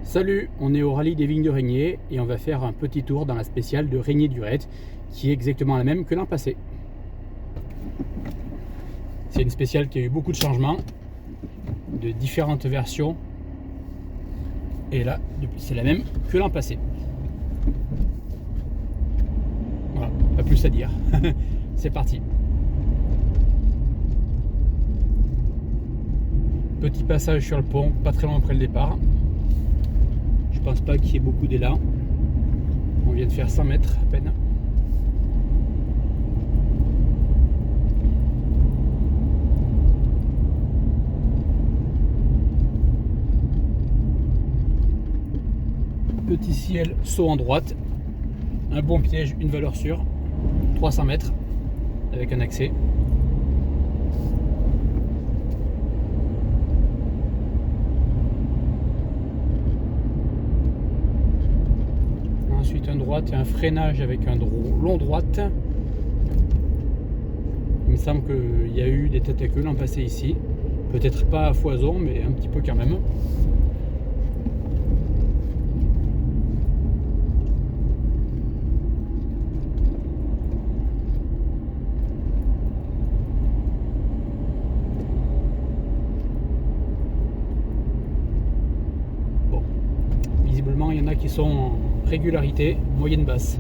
Salut, on est au rallye des vignes de Régnier et on va faire un petit tour dans la spéciale de Régnier-Durette qui est exactement la même que l'an passé. C'est une spéciale qui a eu beaucoup de changements, de différentes versions, et là c'est la même que l'an passé. Voilà, pas plus à dire. C'est parti. Petit passage sur le pont, pas très loin après le départ. Je pense pas qu'il y ait beaucoup d'élan. On vient de faire 100 mètres à peine. Petit ciel, saut en droite. Un bon piège, une valeur sûre. 300 mètres avec un accès. Ensuite un droite et un freinage avec un long droite. Il me semble qu'il y a eu des têtes à queue l'an passé ici. Peut-être pas à foison, mais un petit peu quand même. Bon, visiblement il y en a qui sont en régularité moyenne basse.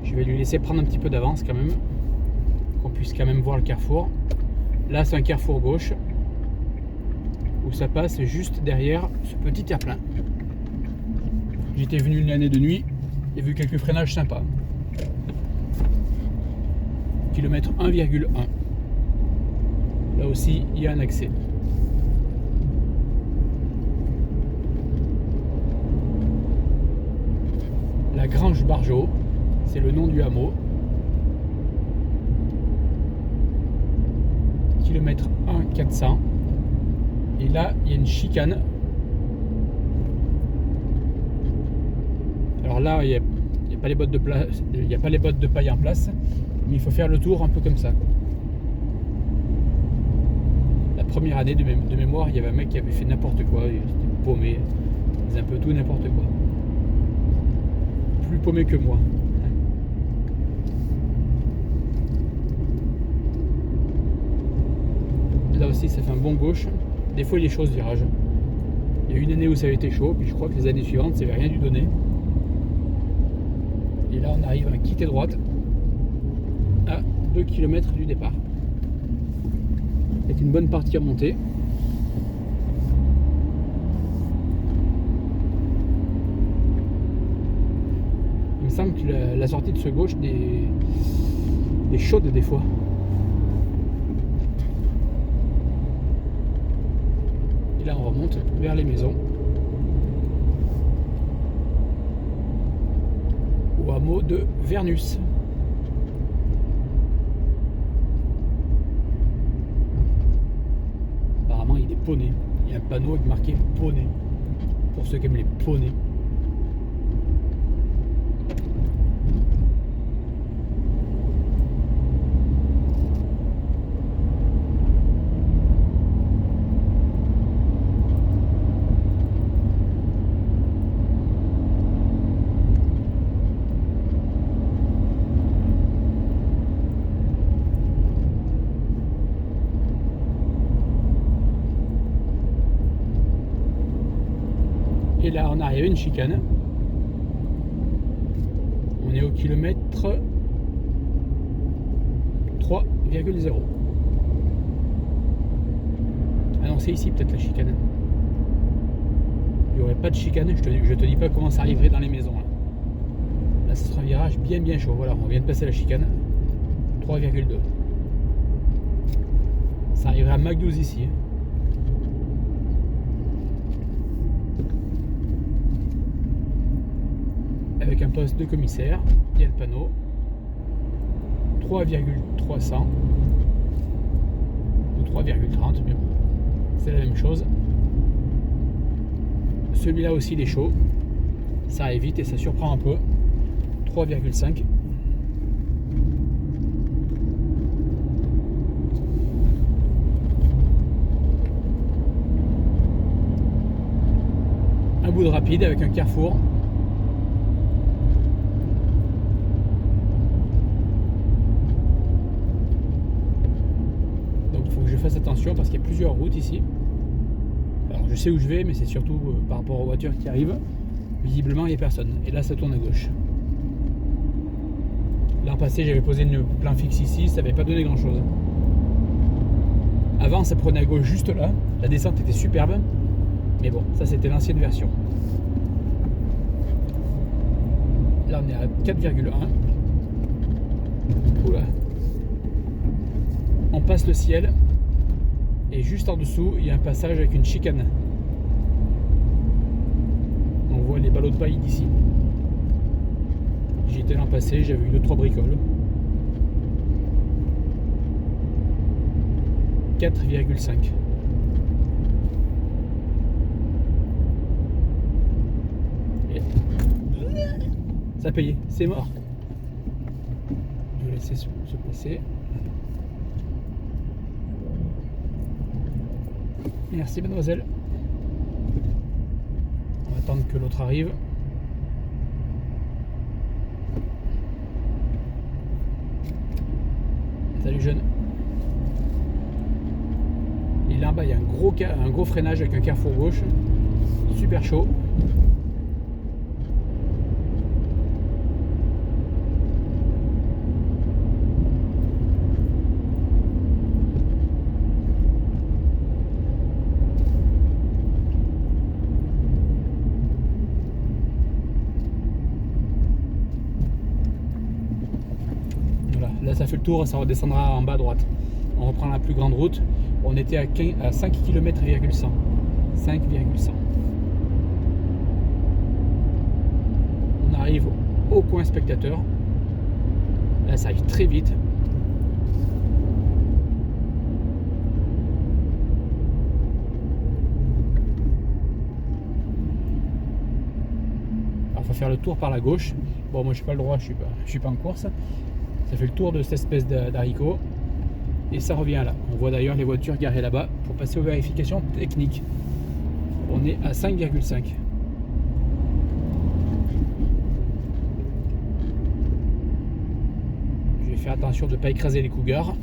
Je vais lui laisser prendre un petit peu d'avance quand même, qu'on puisse quand même voir le carrefour. Là c'est un carrefour gauche où ça passe juste derrière ce petit terre-plein. J'étais venu une année de nuit et vu quelques freinages sympas. Kilomètre 1,1. Là aussi il y a un accès. La Grange Bargeot, c'est le nom du hameau. Kilomètre 1,400. Et là, il y a une chicane. Alors là, il n'y a pas les bottes de place, il n'y a pas les bottes de paille en place, mais il faut faire le tour un peu comme ça. La première année de mémoire, il y avait un mec qui avait fait n'importe quoi, il était paumé, il faisait un peu tout n'importe quoi. Plus paumé que moi. Là aussi ça fait un bon gauche. Des fois il est chaud ce virage. Il y a une année où ça avait été chaud, puis je crois que les années suivantes ça n'avait rien dû donner. Et là on arrive à quitter droite à 2 km du départ. C'est une bonne partie à monter. Il me semble que la sortie de ce gauche est chaude des fois. Et là on remonte vers les maisons. Au hameau de Vernus. Apparemment il est poney. Il y a un panneau avec marqué poney. Pour ceux qui aiment les poneys. Et là, on arrive à une chicane. On est au kilomètre 3,0. Ah non, c'est ici peut-être la chicane. Il n'y aurait pas de chicane, je te dis pas comment ça arriverait dans les maisons. Là, ce sera un virage bien chaud. Voilà, on vient de passer la chicane. 3,2. Ça arriverait à McDouz ici. Avec un poste de commissaire, il y a le panneau 3,300 ou 3,30, mais bon, c'est la même chose. Celui-là aussi il est chaud, ça arrive vite et ça surprend un peu. 3,5. bout de rapide avec un carrefour. Donc il faut que je fasse attention parce qu'il y a plusieurs routes ici. Alors je sais où je vais, mais c'est surtout par rapport aux voitures qui arrivent. Visiblement il n'y a personne. Et là ça tourne à gauche. L'an passé j'avais posé une plan fixe ici, ça n'avait pas donné grand chose. Avant ça prenait à gauche juste là, la descente était superbe, mais bon, ça c'était l'ancienne version. Là on est à 4,1. Oula. On passe le ciel et juste en dessous il y a un passage avec une chicane. On voit les ballots de paille d'ici. J'y étais l'an passé, j'avais eu 2-3 bricoles. 4,5. Ça a payé, c'est mort. Je vais laisser se passer. Merci mademoiselle. On va attendre que l'autre arrive. Salut jeune. Et là bas il y a un gros freinage avec un carrefour gauche. Super chaud. Là ça fait le tour, ça redescendra en bas à droite. On reprend la plus grande route. On était à 5 km,100. 5,100. On arrive au point spectateur. Là ça arrive très vite. Alors il faut faire le tour par la gauche. Bon moi je n'ai pas le droit, je suis pas en course. Ça fait le tour de cette espèce d'haricot et ça revient là. On voit d'ailleurs les voitures garées là-bas pour passer aux vérifications techniques. On est à 5,5. Je vais faire attention de ne pas écraser les cougars.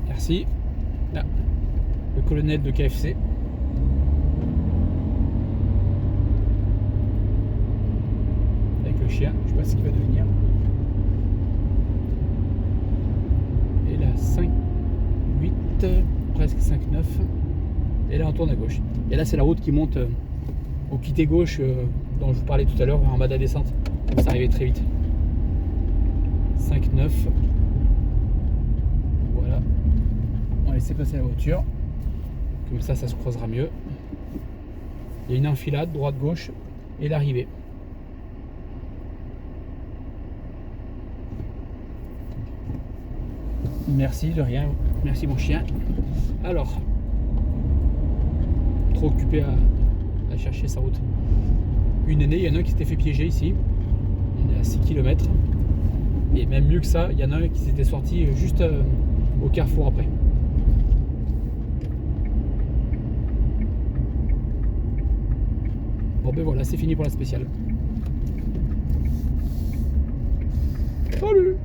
Merci. Là, le colonel de KFC. Le chien, je sais pas ce qu'il va devenir. Et là 5, 8, presque 5, 9. Et là on tourne à gauche. Et là c'est la route qui monte au quitté gauche dont je vous parlais tout à l'heure en bas de la descente. Ça arrivait très vite. 5, 9. Voilà. On va laisser passer la voiture. Comme ça se croisera mieux. Il y a une enfilade droite-gauche et l'arrivée. Merci de rien, merci mon chien. Alors, trop occupé à chercher sa route. Une année, il y en a un qui s'était fait piéger ici. On est à 6 km. Et même mieux que ça, il y en a un qui s'était sorti juste au carrefour après. Bon ben voilà, c'est fini pour la spéciale. Salut!